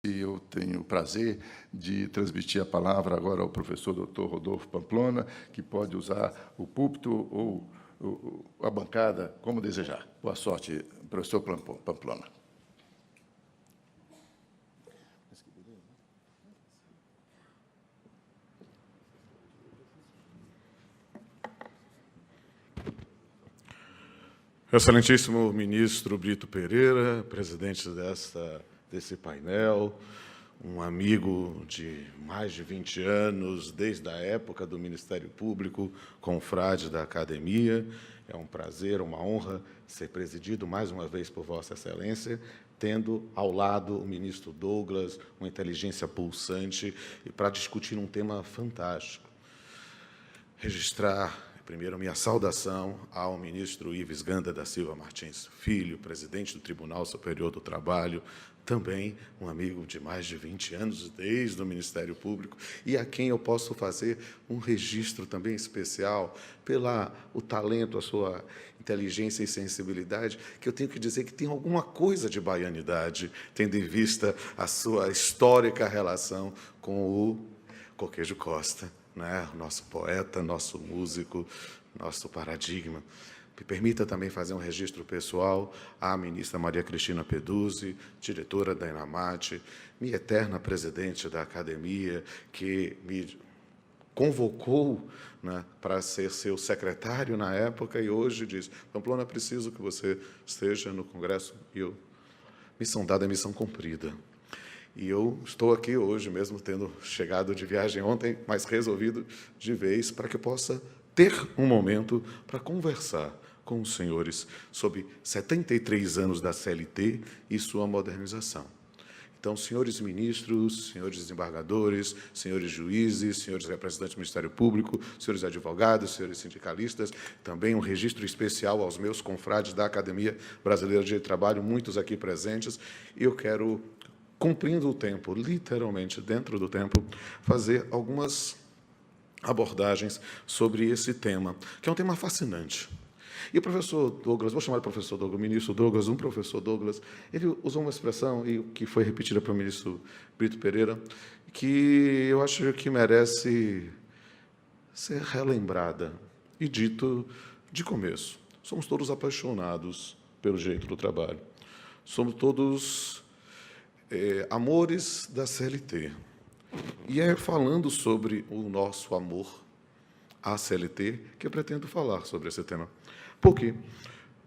E eu tenho o prazer de transmitir a palavra agora ao professor Dr. Rodolfo Pamplona, que pode usar o púlpito ou a bancada como desejar. Boa sorte, professor Pamplona. Excelentíssimo ministro Brito Pereira, presidente desse painel, um amigo de mais de 20 anos, desde a época do Ministério Público, confrade da Academia. É um prazer, uma honra ser presidido mais uma vez por Vossa Excelência, tendo ao lado o ministro Douglas, uma inteligência pulsante, e para discutir um tema fantástico. Registrar, primeiro, minha saudação ao ministro Ives Ganda da Silva Martins Filho, presidente do Tribunal Superior do Trabalho, também um amigo de mais de 20 anos, desde o Ministério Público, e a quem eu posso fazer um registro também especial o talento, a sua inteligência e sensibilidade, que eu tenho que dizer que tem alguma coisa de baianidade, tendo em vista a sua histórica relação com o Coquejo Costa, né? Nosso poeta, nosso músico, nosso paradigma. Me permita também fazer um registro pessoal à ministra Maria Cristina Peduzzi, diretora da ENAMAT, minha eterna presidente da Academia, que me convocou, né, para ser seu secretário na época e hoje diz: Pamplona, preciso que você esteja no Congresso. E eu, missão dada é missão cumprida. E eu estou aqui hoje, mesmo tendo chegado de viagem ontem, mas resolvido de vez para que eu possa ter um momento para conversar com os senhores sobre 73 anos da CLT e sua modernização. Então, senhores ministros, senhores desembargadores, senhores juízes, senhores representantes do Ministério Público, senhores advogados, senhores sindicalistas, também um registro especial aos meus confrades da Academia Brasileira de Direito do Trabalho, muitos aqui presentes, e eu quero, cumprindo o tempo, literalmente dentro do tempo, fazer algumas abordagens sobre esse tema, que é um tema fascinante. E o professor Douglas, vou chamar de professor Douglas, o ministro Douglas, um professor Douglas, ele usou uma expressão, e que foi repetida pelo ministro Brito Pereira, que eu acho que merece ser relembrada e dito de começo. Somos todos apaixonados pelo direito do trabalho. Somos todos amores da CLT. E é falando sobre o nosso amor à CLT que eu pretendo falar sobre esse tema. Por quê?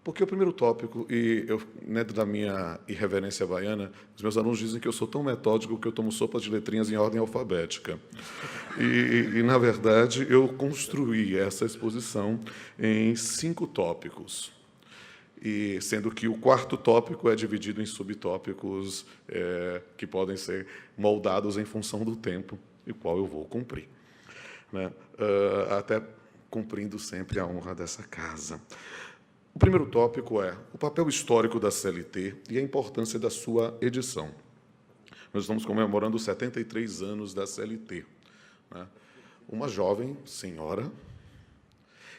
Porque o primeiro tópico, e eu, dentro da minha irreverência baiana, os meus alunos dizem que eu sou tão metódico que eu tomo sopa de letrinhas em ordem alfabética. E na verdade, eu construí essa exposição em 5 tópicos. E sendo que o 4º tópico é dividido em subtópicos que podem ser moldados em função do tempo, e qual eu vou cumprir, né? Até cumprindo sempre a honra dessa casa. O primeiro tópico é o papel histórico da CLT e a importância da sua edição. Nós estamos comemorando os 73 anos da CLT, né? Uma jovem senhora,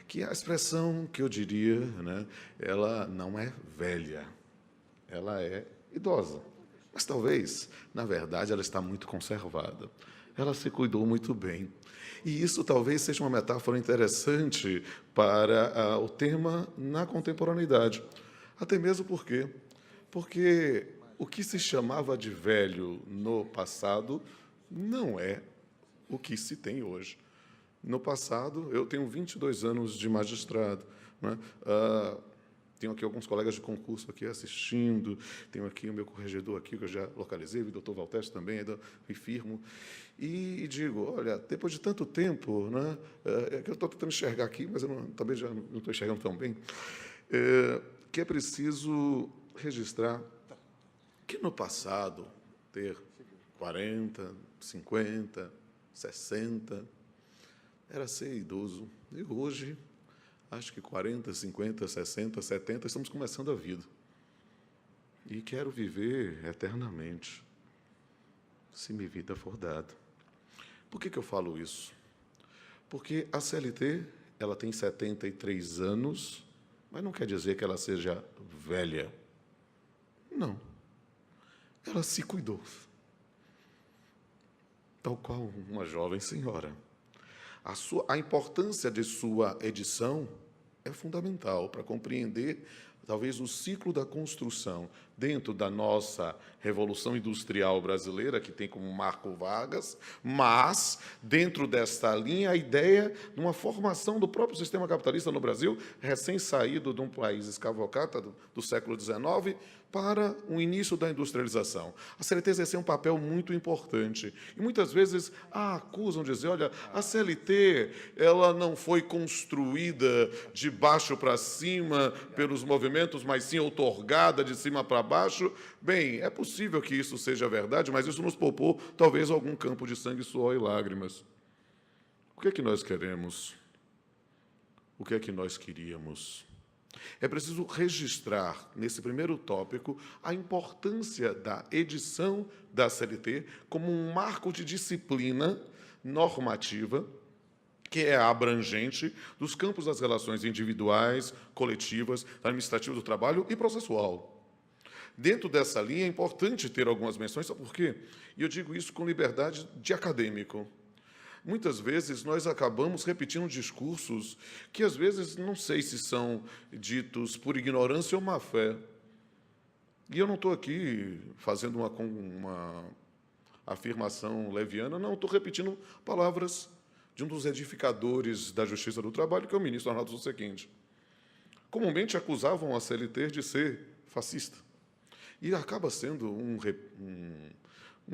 que a expressão que eu diria, né, ela não é velha, ela é idosa. Mas talvez, na verdade, ela está muito conservada. Ela se cuidou muito bem. E isso talvez seja uma metáfora interessante para o tema na contemporaneidade. Até mesmo porque o que se chamava de velho no passado não é o que se tem hoje. No passado, eu tenho 22 anos de magistrado, né? Tenho aqui alguns colegas de concurso aqui assistindo, tenho aqui o meu corregedor aqui, que eu já localizei, o doutor Valteste também, ainda me firmo, e digo, olha, depois de tanto tempo, né, é que eu estou tentando enxergar aqui, mas eu também já não estou enxergando tão bem, que é preciso registrar que no passado, ter 40, 50, 60, era ser idoso, e hoje, acho que 40, 50, 60, 70, estamos começando a vida. E quero viver eternamente, se minha vida for dada. Por que eu falo isso? Porque a CLT, ela tem 73 anos, mas não quer dizer que ela seja velha. Não. Ela se cuidou. tal qual uma jovem senhora. A importância de sua edição é fundamental para compreender, talvez, o ciclo da construção dentro da nossa Revolução Industrial Brasileira, que tem como marco Vargas, mas, dentro desta linha, a ideia de uma formação do próprio sistema capitalista no Brasil, recém-saído de um país escravocrata do século XIX, para o início da industrialização. A CLT exerceu um papel muito importante. E muitas vezes acusam, dizem, olha, a CLT ela não foi construída de baixo para cima pelos movimentos, mas sim outorgada de cima para baixo. Bem, é possível que isso seja verdade, mas isso nos poupou, talvez, algum campo de sangue, suor e lágrimas. O que é que nós queremos? O que é que nós queríamos? É preciso registrar, nesse primeiro tópico, a importância da edição da CLT como um marco de disciplina normativa que é abrangente dos campos das relações individuais, coletivas, administrativas do trabalho e processual. Dentro dessa linha, é importante ter algumas menções, sabe por quê? E eu digo isso com liberdade de acadêmico. Muitas vezes nós acabamos repetindo discursos que, às vezes, não sei se são ditos por ignorância ou má fé. E eu não estou aqui fazendo uma afirmação leviana, não, estou repetindo palavras de um dos edificadores da Justiça do Trabalho, que é o ministro Arnaldo Susequinde. Comumente acusavam a CLT de ser fascista. E acaba sendo um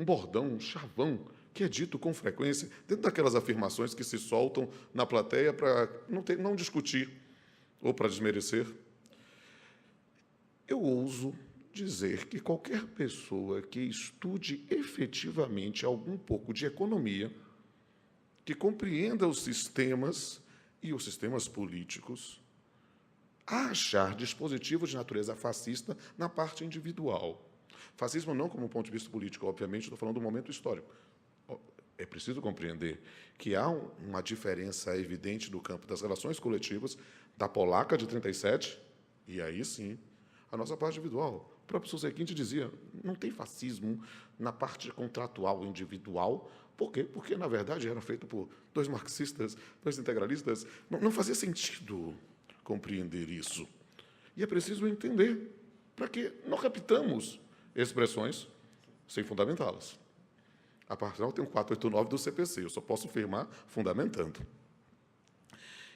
bordão, um chavão, que é dito com frequência, dentro daquelas afirmações que se soltam na plateia para não discutir ou para desmerecer. Eu ouso dizer que qualquer pessoa que estude efetivamente algum pouco de economia, que compreenda os sistemas e os sistemas políticos, a achar dispositivos de natureza fascista na parte individual. Fascismo não como ponto de vista político, obviamente, estou falando do momento histórico. É preciso compreender que há uma diferença evidente do campo das relações coletivas da polaca de 37, e aí sim, a nossa parte individual. O próprio Susequinde dizia, não tem fascismo na parte contratual individual. Por quê? Porque, na verdade, era feito por dois marxistas, dois integralistas. Não fazia sentido compreender isso. E é preciso entender para que não repitamos expressões sem fundamentá-las. A partir tem o 489 do CPC, eu só posso afirmar fundamentando.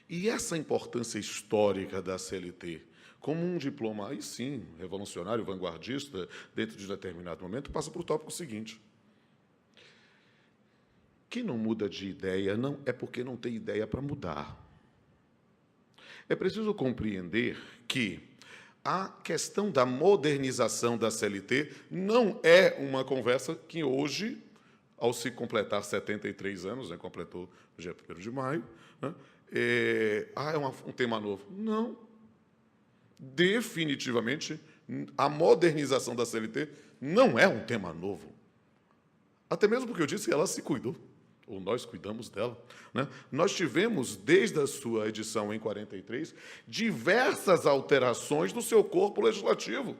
E essa importância histórica da CLT, como um diploma, aí sim, revolucionário, vanguardista, dentro de determinado momento, passa para o tópico seguinte. Quem não muda de ideia não é porque não tem ideia para mudar. É preciso compreender que a questão da modernização da CLT não é uma conversa que hoje, ao se completar 73 anos, completou no dia 1º de maio, é um tema novo. Não. Definitivamente, a modernização da CLT não é um tema novo. Até mesmo porque eu disse que ela se cuidou, ou nós cuidamos dela. Nós tivemos, desde a sua edição em 43, diversas alterações no seu corpo legislativo.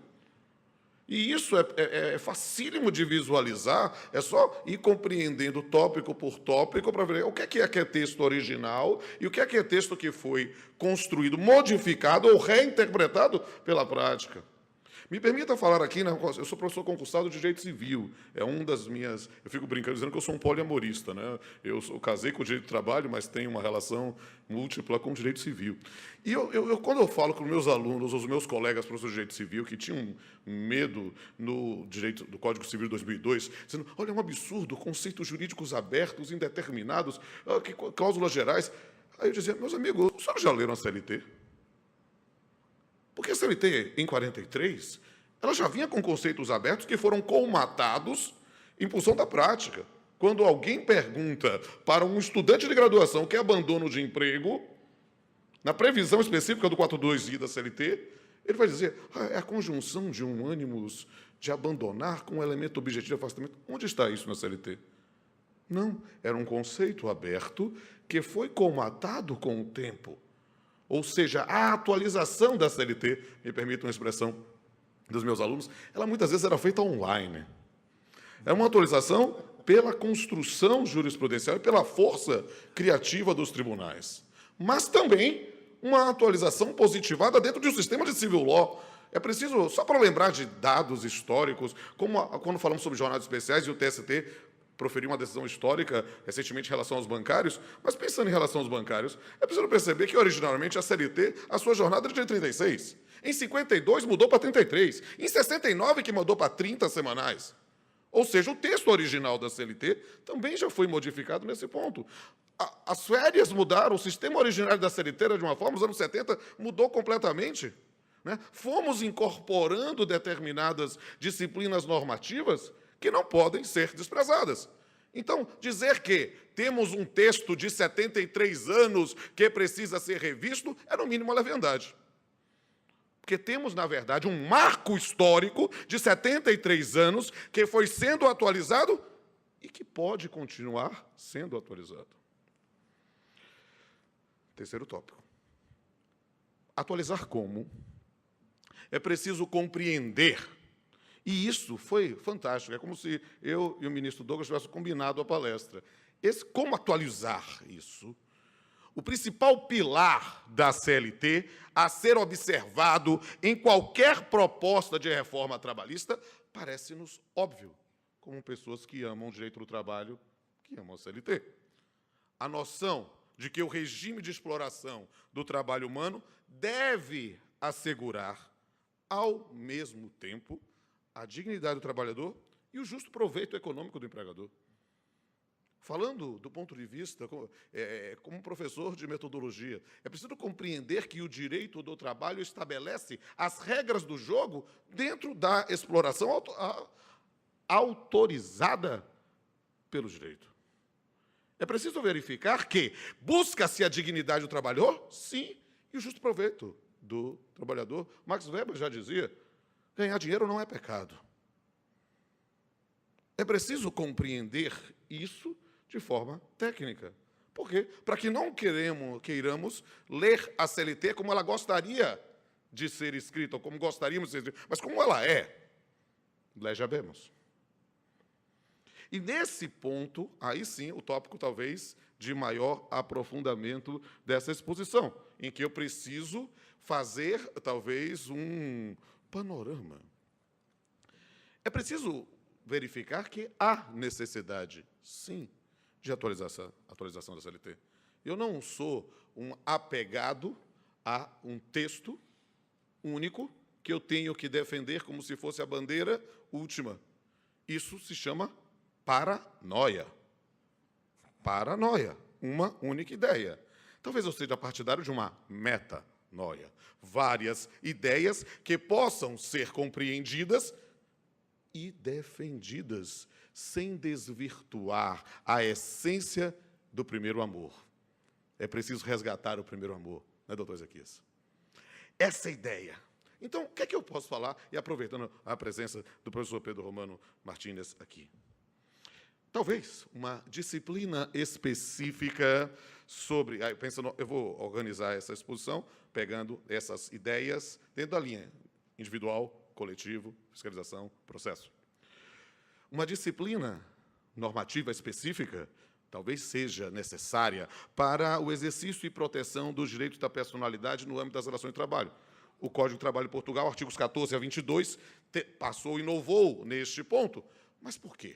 E isso é facílimo de visualizar, é só ir compreendendo tópico por tópico para ver o que é texto original e o que é texto que foi construído, modificado ou reinterpretado pela prática. Me permita falar aqui, eu sou professor concursado de Direito Civil, é uma das minhas... Eu fico brincando dizendo que eu sou um poliamorista, Eu casei com o Direito do Trabalho, mas tenho uma relação múltipla com o Direito Civil. E quando eu falo com meus alunos, os meus colegas professores de Direito Civil, que tinham medo no direito do Código Civil de 2002, dizendo, olha, é um absurdo, conceitos jurídicos abertos, indeterminados, cláusulas gerais. Aí eu dizia, meus amigos, os senhores já leram a CLT? Porque a CLT, em 43, ela já vinha com conceitos abertos que foram colmatados em função da prática. Quando alguém pergunta para um estudante de graduação que é abandono de emprego, na previsão específica do 42I da CLT, ele vai dizer, é a conjunção de um ânimos de abandonar com um elemento objetivo de afastamento. Onde está isso na CLT? Não, era um conceito aberto que foi colmatado com o tempo. Ou seja, a atualização da CLT, me permite uma expressão dos meus alunos, ela muitas vezes era feita online. É uma atualização pela construção jurisprudencial e pela força criativa dos tribunais, mas também uma atualização positivada dentro de um sistema de civil law. É preciso, só para lembrar de dados históricos, como quando falamos sobre jornadas especiais e o TST proferiu uma decisão histórica recentemente em relação aos bancários, mas pensando em relação aos bancários, é preciso perceber que, originalmente, a CLT, a sua jornada era de 36. Em 52, mudou para 33. Em 69, que mudou para 30 semanais. Ou seja, o texto original da CLT também já foi modificado nesse ponto. As férias mudaram, o sistema originário da CLT era de uma forma, nos anos 70 mudou completamente. Né? Fomos incorporando determinadas disciplinas normativas que não podem ser desprezadas. Então, dizer que temos um texto de 73 anos que precisa ser revisto é, no mínimo, uma leviandade. Porque temos, na verdade, um marco histórico de 73 anos que foi sendo atualizado e que pode continuar sendo atualizado. Terceiro tópico. Atualizar como? É preciso compreender. E isso foi fantástico. É como se eu e o ministro Douglas tivéssemos combinado a palestra. Como atualizar isso? O principal pilar da CLT a ser observado em qualquer proposta de reforma trabalhista parece-nos óbvio, como pessoas que amam o direito do trabalho, que amam a CLT. A noção de que o regime de exploração do trabalho humano deve assegurar, ao mesmo tempo, a dignidade do trabalhador e o justo proveito econômico do empregador. Falando do ponto de vista, como professor de metodologia, é preciso compreender que o direito do trabalho estabelece as regras do jogo dentro da exploração autorizada pelo direito. É preciso verificar que busca-se a dignidade do trabalhador, sim, e o justo proveito do trabalhador. Max Weber já dizia, ganhar dinheiro não é pecado. É preciso compreender isso de forma técnica. Por quê? Para que não queiramos ler a CLT como ela gostaria de ser escrita, ou como gostaríamos de ser escrita, mas como ela é. Lejabemos. E nesse ponto, aí sim, o tópico talvez de maior aprofundamento dessa exposição, em que eu preciso fazer talvez um panorama. É preciso verificar que há necessidade, sim, de atualização da CLT. Eu não sou um apegado a um texto único que eu tenho que defender como se fosse a bandeira última. Isso se chama paranoia. Paranoia, uma única ideia. Talvez eu seja partidário de uma metanoia. Várias ideias que possam ser compreendidas e defendidas, sem desvirtuar a essência do primeiro amor. É preciso resgatar o primeiro amor, né, doutor Ezequias? Essa ideia. Então, o que é que eu posso falar, e aproveitando a presença do professor Pedro Romano Martínez aqui? Talvez uma disciplina específica sobre... eu vou organizar essa exposição pegando essas ideias dentro da linha individual, coletivo, fiscalização, processo. Uma disciplina normativa específica talvez seja necessária para o exercício e proteção dos direitos da personalidade no âmbito das relações de trabalho. O Código de Trabalho de Portugal, artigos 14 a 22, passou e inovou neste ponto. Mas por quê?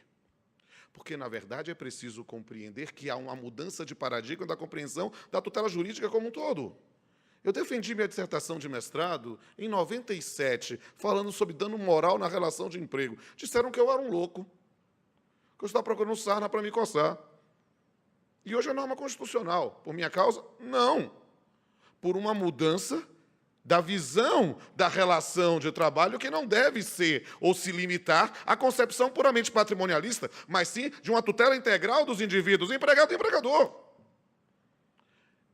Porque, na verdade, é preciso compreender que há uma mudança de paradigma da compreensão da tutela jurídica como um todo. Eu defendi minha dissertação de mestrado em 97, falando sobre dano moral na relação de emprego. Disseram que eu era um louco, que eu estava procurando sarna para me coçar. E hoje é norma constitucional. Por minha causa? Não. Por uma mudança da visão da relação de trabalho que não deve ser ou se limitar à concepção puramente patrimonialista, mas sim de uma tutela integral dos indivíduos, empregado e empregador.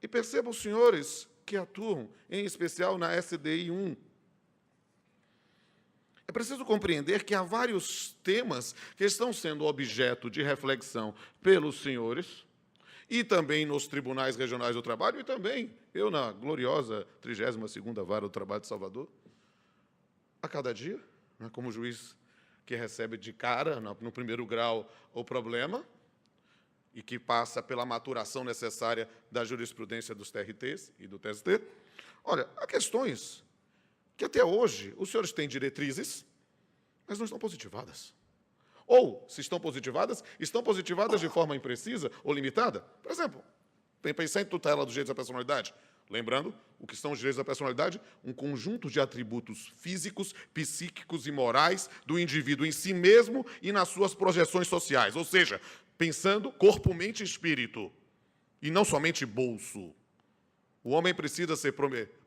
E percebam, senhores, que atuam, em especial na SDI 1. É preciso compreender que há vários temas que estão sendo objeto de reflexão pelos senhores e também nos tribunais regionais do trabalho e também eu na gloriosa 32ª Vara do Trabalho de Salvador, a cada dia, como juiz que recebe de cara, no primeiro grau, o problema, e que passa pela maturação necessária da jurisprudência dos TRTs e do TST. Olha, há questões que até hoje os senhores têm diretrizes, mas não estão positivadas. Ou, se estão positivadas de forma imprecisa ou limitada. Por exemplo, pensar em tutela dos direitos da personalidade. Lembrando, o que são os direitos da personalidade? Um conjunto de atributos físicos, psíquicos e morais do indivíduo em si mesmo e nas suas projeções sociais. Ou seja, pensando corpo, mente e espírito, e não somente bolso. O homem precisa ser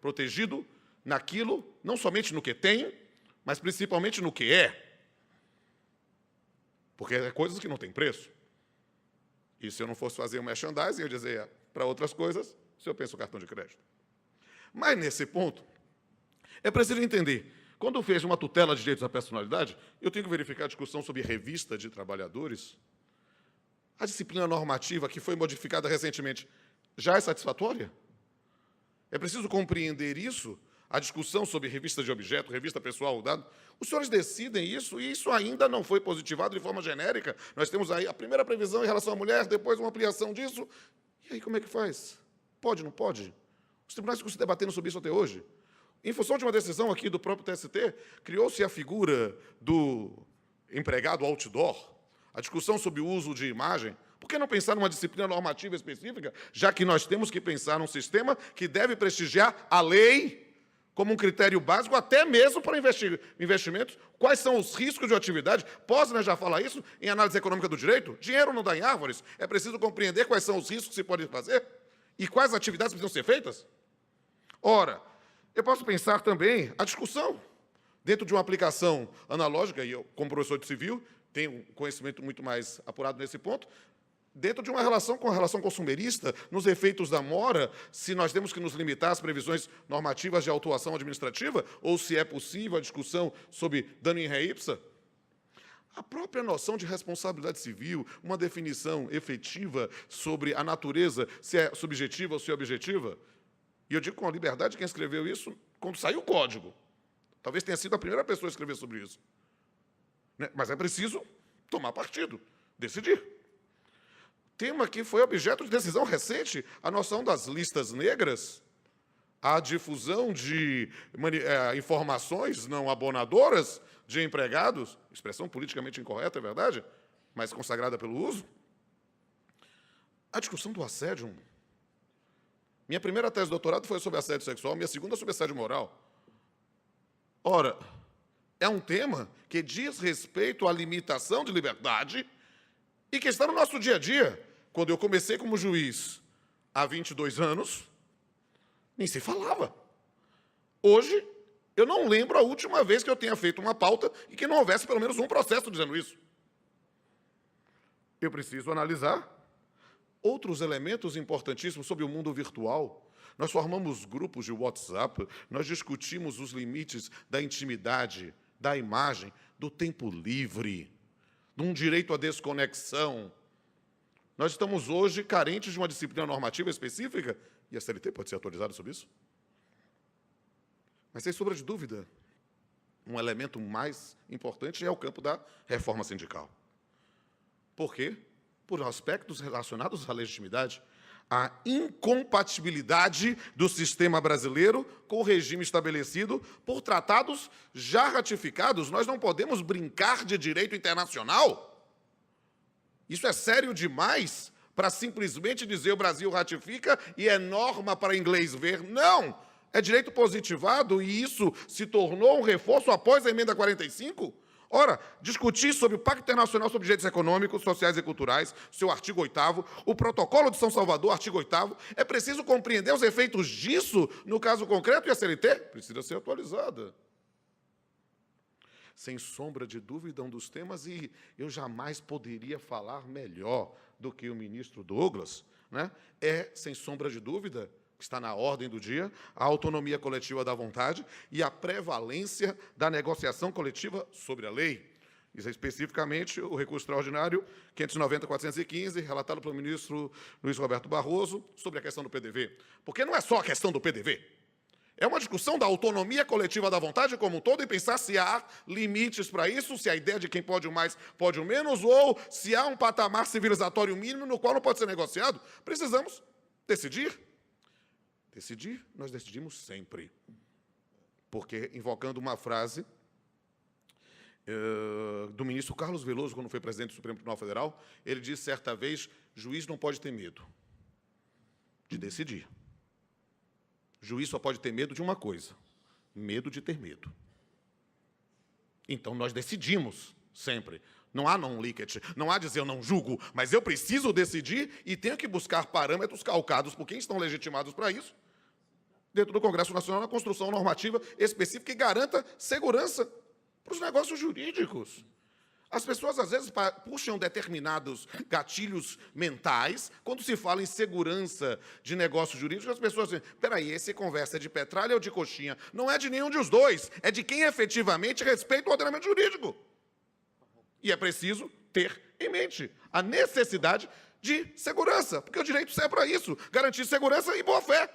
protegido naquilo, não somente no que tem, mas principalmente no que é. Porque é coisas que não têm preço. E se eu não fosse fazer um merchandising, eu dizia para outras coisas, se eu penso no cartão de crédito. Mas, nesse ponto, é preciso entender, quando eu vejo uma tutela de direitos da personalidade, eu tenho que verificar a discussão sobre revista de trabalhadores. A disciplina normativa que foi modificada recentemente já é satisfatória? É preciso compreender isso, a discussão sobre revista de objeto, revista pessoal, dado. Os senhores decidem isso, e isso ainda não foi positivado de forma genérica. Nós temos aí a primeira previsão em relação à mulher, depois uma ampliação disso. E aí, como é que faz? Pode, não pode? Os tribunais ficam se debatendo sobre isso até hoje. Em função de uma decisão aqui do próprio TST, criou-se a figura do empregado outdoor, a discussão sobre o uso de imagem. Por que não pensar numa disciplina normativa específica, já que nós temos que pensar num sistema que deve prestigiar a lei como um critério básico, até mesmo para investimentos? Quais são os riscos de atividade? Posner já fala isso em análise econômica do direito. Dinheiro não dá em árvores. É preciso compreender quais são os riscos que se podem fazer e quais atividades precisam ser feitas. Ora, eu posso pensar também a discussão dentro de uma aplicação analógica, e eu, como professor de civil, tenho um conhecimento muito mais apurado nesse ponto, dentro de uma relação com a relação consumerista, nos efeitos da mora, se nós temos que nos limitar às previsões normativas de autuação administrativa, ou se é possível a discussão sobre dano in re ipsa. A própria noção de responsabilidade civil, uma definição efetiva sobre a natureza, se é subjetiva ou se é objetiva. E eu digo com a liberdade de quem escreveu isso quando saiu o código. Talvez tenha sido a primeira pessoa a escrever sobre isso. Mas é preciso tomar partido, decidir. Tema que foi objeto de decisão recente, a noção das listas negras, a difusão de informações não abonadoras de empregados, expressão politicamente incorreta, é verdade, mas consagrada pelo uso. A discussão do assédio. Minha primeira tese de doutorado foi sobre assédio sexual, minha segunda sobre assédio moral. Ora, é um tema que diz respeito à limitação de liberdade e que está no nosso dia a dia. Quando eu comecei como juiz há 22 anos, nem se falava. Hoje, eu não lembro a última vez que eu tenha feito uma pauta e que não houvesse pelo menos um processo dizendo isso. Eu preciso analisar outros elementos importantíssimos sobre o mundo virtual. Nós formamos grupos de WhatsApp, nós discutimos os limites da intimidade, da imagem, do tempo livre, de um direito à desconexão. Nós estamos hoje carentes de uma disciplina normativa específica, e a CLT pode ser atualizada sobre isso. Mas, sem sombra de dúvida, um elemento mais importante é o campo da reforma sindical. Por quê? Por aspectos relacionados à legitimidade, a incompatibilidade do sistema brasileiro com o regime estabelecido por tratados já ratificados. Nós não podemos brincar de direito internacional. Isso é sério demais para simplesmente dizer o Brasil ratifica e é norma para inglês ver. Não! É direito positivado e isso se tornou um reforço após a emenda 45? Ora, discutir sobre o Pacto Internacional sobre Direitos Econômicos, Sociais e Culturais, seu artigo 8º, o Protocolo de São Salvador, artigo 8º, é preciso compreender os efeitos disso no caso concreto, e a CLT precisa ser atualizada. Sem sombra de dúvida, um dos temas, e eu jamais poderia falar melhor do que o ministro Douglas, é, sem sombra de dúvida, que está na ordem do dia, a autonomia coletiva da vontade e a prevalência da negociação coletiva sobre a lei. Isso é especificamente o recurso extraordinário 590.415, relatado pelo ministro Luiz Roberto Barroso, sobre a questão do PDV. Porque não é só a questão do PDV. É uma discussão da autonomia coletiva da vontade como um todo e pensar se há limites para isso, se a ideia de quem pode o mais pode o menos, ou se há um patamar civilizatório mínimo no qual não pode ser negociado. Precisamos decidir. Decidir, nós decidimos sempre. Porque, invocando uma frase do ministro Carlos Veloso, quando foi presidente do Supremo Tribunal Federal, ele disse certa vez: juiz não pode ter medo de decidir. Juiz só pode ter medo de uma coisa: medo de ter medo. Então, nós decidimos sempre. Não há non-liquet, não há dizer eu não julgo, mas eu preciso decidir e tenho que buscar parâmetros calcados por quem estão legitimados para isso, dentro do Congresso Nacional, na construção normativa específica que garanta segurança para os negócios jurídicos. As pessoas, às vezes, puxam determinados gatilhos mentais quando se fala em segurança de negócios jurídicos. As pessoas dizem: peraí, esse conversa é de petralha ou de coxinha? Não é de nenhum dos dois, é de quem efetivamente respeita o ordenamento jurídico. E é preciso ter em mente a necessidade de segurança, porque o direito serve para isso, garantir segurança e boa-fé.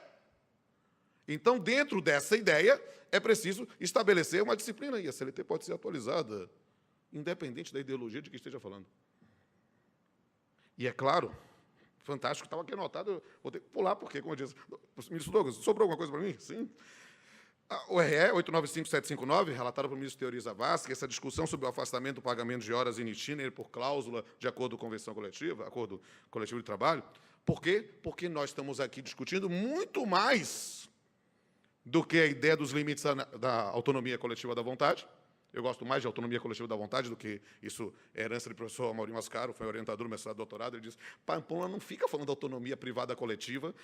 Então, dentro dessa ideia, é preciso estabelecer uma disciplina, e a CLT pode ser atualizada, independente da ideologia de que esteja falando. E é claro, fantástico, estava aqui anotado, vou ter que pular, porque, como eu disse, ministro Douglas, sobrou alguma coisa para mim? Sim. O RE 895759, relatado pelo ministro Teori Zavascki, essa discussão sobre o afastamento do pagamento de horas in itinere por cláusula de acordo com a convenção coletiva, acordo coletivo de trabalho. Por quê? Porque nós estamos aqui discutindo muito mais do que a ideia dos limites da autonomia coletiva da vontade. Eu gosto mais de autonomia coletiva da vontade do que isso é herança do professor Maurinho Mascaro, foi orientador do mestrado e doutorado. Ele disse: Pamplona não fica falando da autonomia privada coletiva,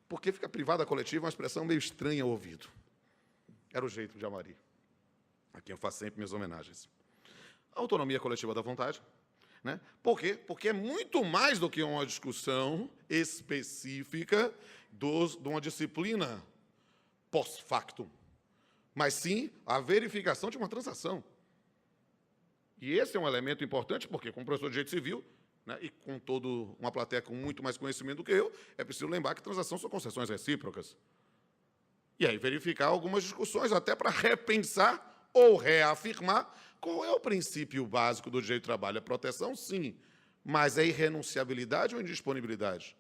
porque fica privada coletiva é uma expressão meio estranha ao ouvido. Era o jeito de Amari, a quem eu faço sempre minhas homenagens. A autonomia coletiva da vontade. Né? Por quê? Porque é muito mais do que uma discussão específica de uma disciplina post-factum, mas sim a verificação de uma transação. E esse é um elemento importante, porque, como professor de direito civil, né, e com toda uma plateia com muito mais conhecimento do que eu, é preciso lembrar que transações são concessões recíprocas. E aí verificar algumas discussões, até para repensar ou reafirmar qual é o princípio básico do direito do trabalho. A proteção, sim, mas é irrenunciabilidade ou indisponibilidade?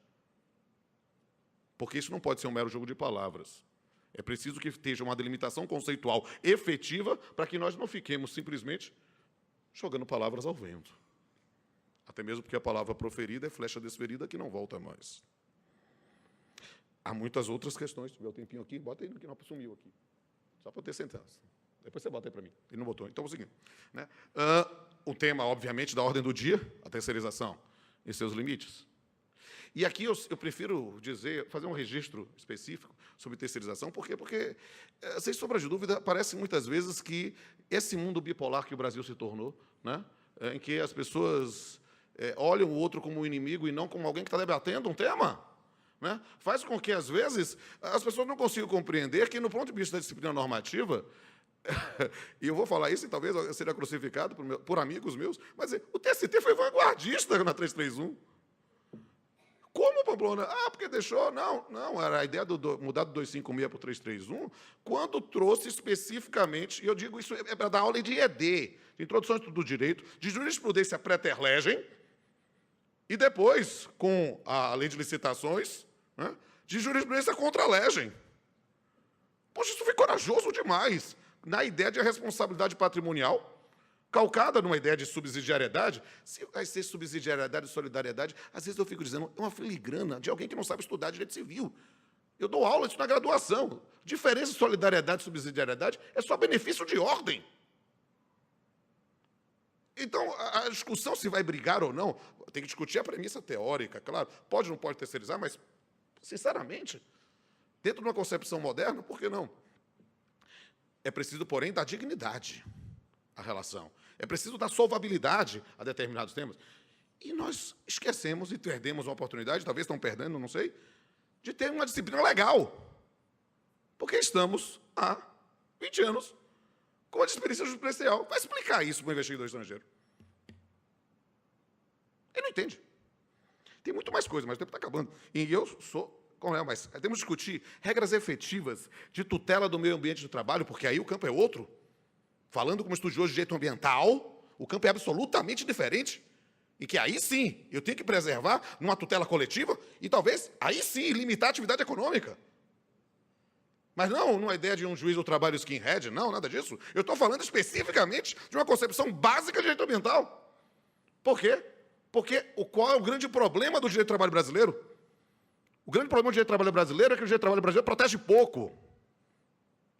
Porque isso não pode ser um mero jogo de palavras. É preciso que esteja uma delimitação conceitual efetiva para que nós não fiquemos simplesmente jogando palavras ao vento. Até mesmo porque a palavra proferida é flecha desferida que não volta mais. Há muitas outras questões. Se tiver um tempinho aqui, bota aí no que não sumiu aqui. Só para eu ter sentença. Depois você bota aí para mim. Ele não botou. Então, é o seguinte. Né? O tema, obviamente, da ordem do dia, a terceirização e seus limites. E aqui eu prefiro fazer um registro específico sobre terceirização. Por quê? Porque, sem sombra de dúvida, parece muitas vezes que esse mundo bipolar que o Brasil se tornou, né, em que as pessoas olham o outro como um inimigo e não como alguém que está debatendo um tema, né, faz com que, às vezes, as pessoas não consigam compreender que, no ponto de vista da disciplina normativa, e eu vou falar isso e talvez eu seja crucificado por amigos meus, mas o TST foi vanguardista na 331. Como, Pamplona? Porque deixou... Não, era a ideia do mudar do 256 para o 331, quando trouxe especificamente, e eu digo isso é para dar aula de ED, de Introdução do Direito, de Jurisprudência Preterlegem, e depois, com a Lei de Licitações, né, de Jurisprudência Contra-Legem. Poxa, isso foi corajoso demais, na ideia de responsabilidade patrimonial, calcada numa ideia de subsidiariedade. Se vai ser subsidiariedade e solidariedade, às vezes eu fico dizendo, é uma filigrana de alguém que não sabe estudar direito civil. Eu dou aula disso na graduação. Diferença de solidariedade e subsidiariedade é só benefício de ordem. Então, a discussão se vai brigar ou não, tem que discutir a premissa teórica, claro. Pode ou não pode terceirizar, mas, sinceramente, dentro de uma concepção moderna, por que não? É preciso, porém, dar dignidade à relação. É preciso dar solvabilidade a determinados temas. E nós esquecemos e perdemos uma oportunidade, talvez estão perdendo, não sei, de ter uma disciplina legal. Porque estamos há 20 anos com a experiência jurisprudencial. Vai explicar isso para o investigador estrangeiro. Ele não entende. Tem muito mais coisa, mas o tempo está acabando. E eu sou Mas temos que discutir regras efetivas de tutela do meio ambiente do trabalho, porque aí o campo é outro. Falando como estudioso de direito ambiental, o campo é absolutamente diferente. E que aí sim, eu tenho que preservar numa tutela coletiva e talvez, aí sim, limitar a atividade econômica. Mas não numa ideia de um juiz do trabalho skinhead, não, nada disso. Eu estou falando especificamente de uma concepção básica de direito ambiental. Por quê? Porque qual é o grande problema do direito do trabalho brasileiro? O grande problema do direito do trabalho brasileiro é que o direito do trabalho brasileiro protege pouco.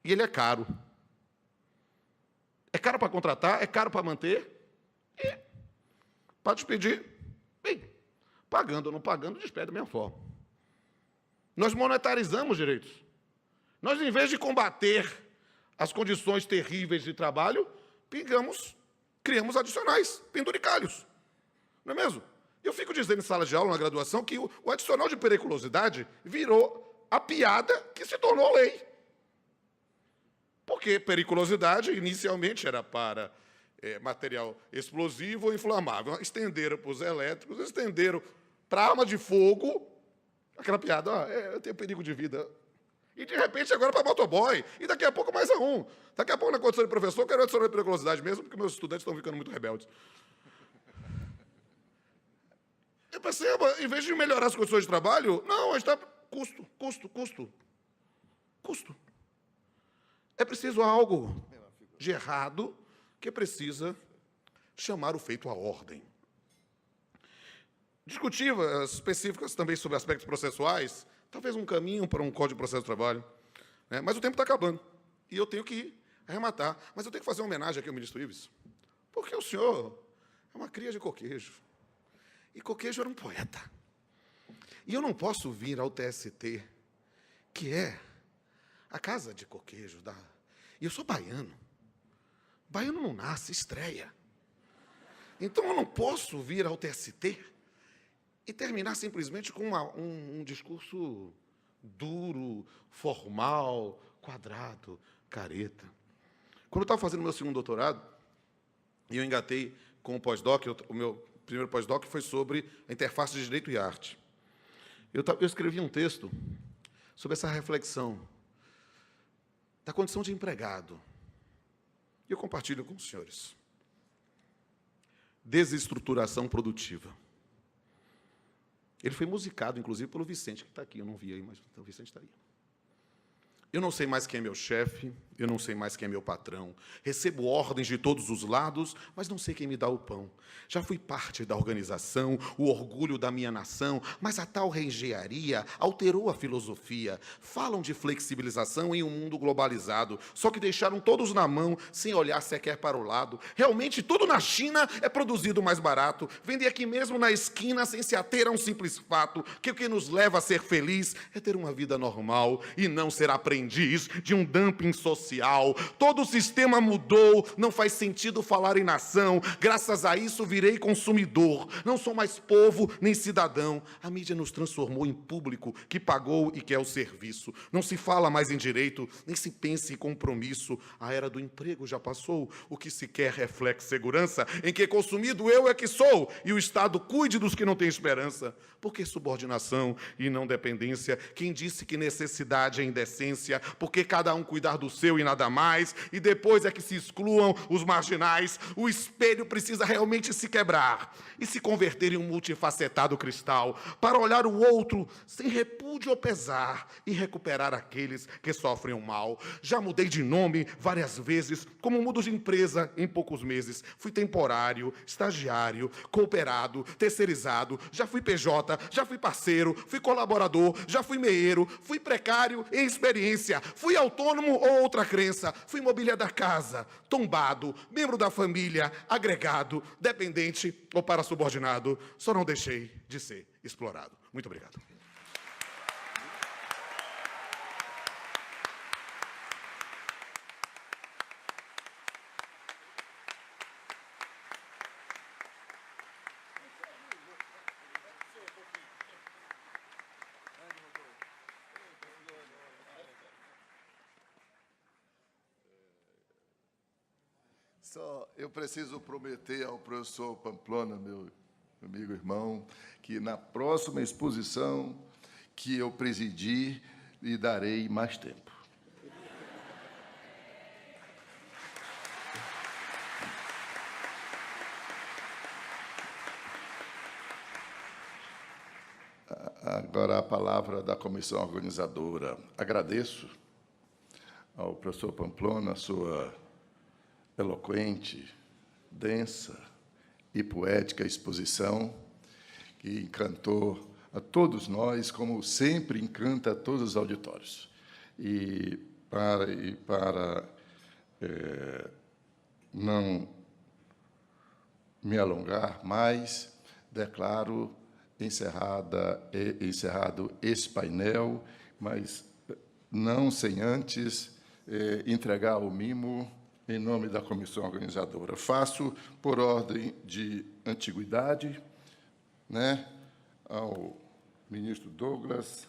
E ele é caro. É caro para contratar, é caro para manter e para despedir. Bem, pagando ou não pagando, despede da mesma forma. Nós monetarizamos direitos. Nós, em vez de combater as condições terríveis de trabalho, criamos adicionais, penduricalhos. Não é mesmo? Eu fico dizendo em sala de aula, na graduação, que o adicional de periculosidade virou a piada que se tornou lei. Porque periculosidade, inicialmente, era para material explosivo ou inflamável. Estenderam para os elétricos, estenderam para arma de fogo. Aquela piada, eu tenho perigo de vida. E, de repente, agora para motoboy. E daqui a pouco mais um. Daqui a pouco, na condição de professor, eu quero adicionar periculosidade mesmo, porque meus estudantes estão ficando muito rebeldes. Eu percebo, em vez de melhorar as condições de trabalho, não, a gente está custo. É preciso algo de errado que precisa chamar o feito à ordem. Discutivas específicas também sobre aspectos processuais, talvez um caminho para um código de processo de trabalho. Né? Mas o tempo está acabando. E eu tenho que arrematar. Mas eu tenho que fazer uma homenagem aqui ao ministro Ives. Porque o senhor é uma cria de Coquejo. E Coquejo era um poeta. E eu não posso vir ao TST, que é a casa de Coquejo. E eu sou baiano. Baiano não nasce, estreia. Então eu não posso vir ao TST e terminar simplesmente com um discurso duro, formal, quadrado, careta. Quando eu estava fazendo meu segundo doutorado, e eu engatei com o pós-doc, o meu primeiro pós-doc foi sobre a interface de direito e arte. Eu escrevi um texto sobre essa reflexão da condição de empregado. E eu compartilho com os senhores. Desestruturação produtiva. Ele foi musicado, inclusive, pelo Vicente, que está aqui. Eu não vi aí, mas o Vicente está aí. Eu não sei mais quem é meu chefe, eu não sei mais quem é meu patrão. Recebo ordens de todos os lados, mas não sei quem me dá o pão. Já fui parte da organização, o orgulho da minha nação, mas a tal reengenharia alterou a filosofia. Falam de flexibilização em um mundo globalizado, só que deixaram todos na mão, sem olhar sequer para o lado. Realmente, tudo na China é produzido mais barato. Vender aqui mesmo na esquina, sem se ater a um simples fato, que o que nos leva a ser feliz é ter uma vida normal e não ser aprendiz de um dumping social. Todo o sistema mudou, não faz sentido falar em nação. Graças a isso virei consumidor. Não sou mais povo nem cidadão. A mídia nos transformou em público que pagou e quer o serviço. Não se fala mais em direito, nem se pensa em compromisso. A era do emprego já passou. O que se quer é flex-segurança, em que consumido eu é que sou, e o Estado cuide dos que não têm esperança. Por que subordinação e não dependência? Quem disse que necessidade é indecência? Porque cada um cuidar do seu e nada mais, e depois é que se excluam os marginais. O espelho precisa realmente se quebrar e se converter em um multifacetado cristal, para olhar o outro sem repúdio ou pesar e recuperar aqueles que sofrem o mal. Já mudei de nome várias vezes, como mudo de empresa em poucos meses. Fui temporário, estagiário, cooperado, terceirizado, já fui PJ, já fui parceiro, fui colaborador, já fui meeiro, fui precário em experiência, fui autônomo ou outra crença, fui mobília da casa, tombado, membro da família, agregado, dependente ou para subordinado, só não deixei de ser explorado. Muito obrigado. Eu preciso prometer ao professor Pamplona, meu amigo irmão, que na próxima exposição que eu presidi e darei mais tempo. Agora a palavra da comissão organizadora. Agradeço ao professor Pamplona a sua eloquente, densa e poética exposição, que encantou a todos nós, como sempre encanta a todos os auditórios. E para não me alongar mais, declaro encerrado esse painel, mas não sem antes entregar o mimo em nome da comissão organizadora. Faço por ordem de antiguidade, né, ao ministro Douglas.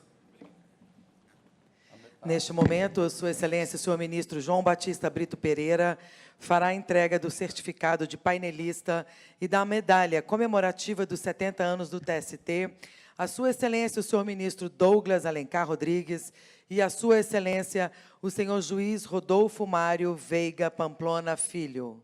Neste momento, Sua Excelência, o senhor ministro João Batista Brito Pereira, fará a entrega do certificado de painelista e da medalha comemorativa dos 70 anos do TST a Sua Excelência, o senhor ministro Douglas Alencar Rodrigues e a Sua Excelência, o senhor juiz Rodolfo Mário Veiga Pamplona Filho.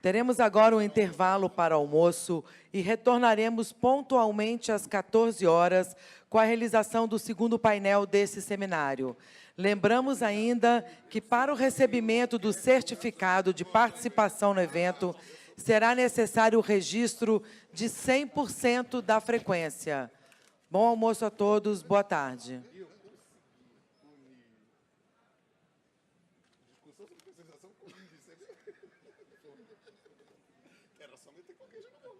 Teremos agora um intervalo para almoço e retornaremos pontualmente às 14 horas com a realização do segundo painel desse seminário. Lembramos ainda que, para o recebimento do certificado de participação no evento, será necessário o registro de 100% da frequência. Bom almoço a todos, boa tarde. Era só meter qualquer jogo.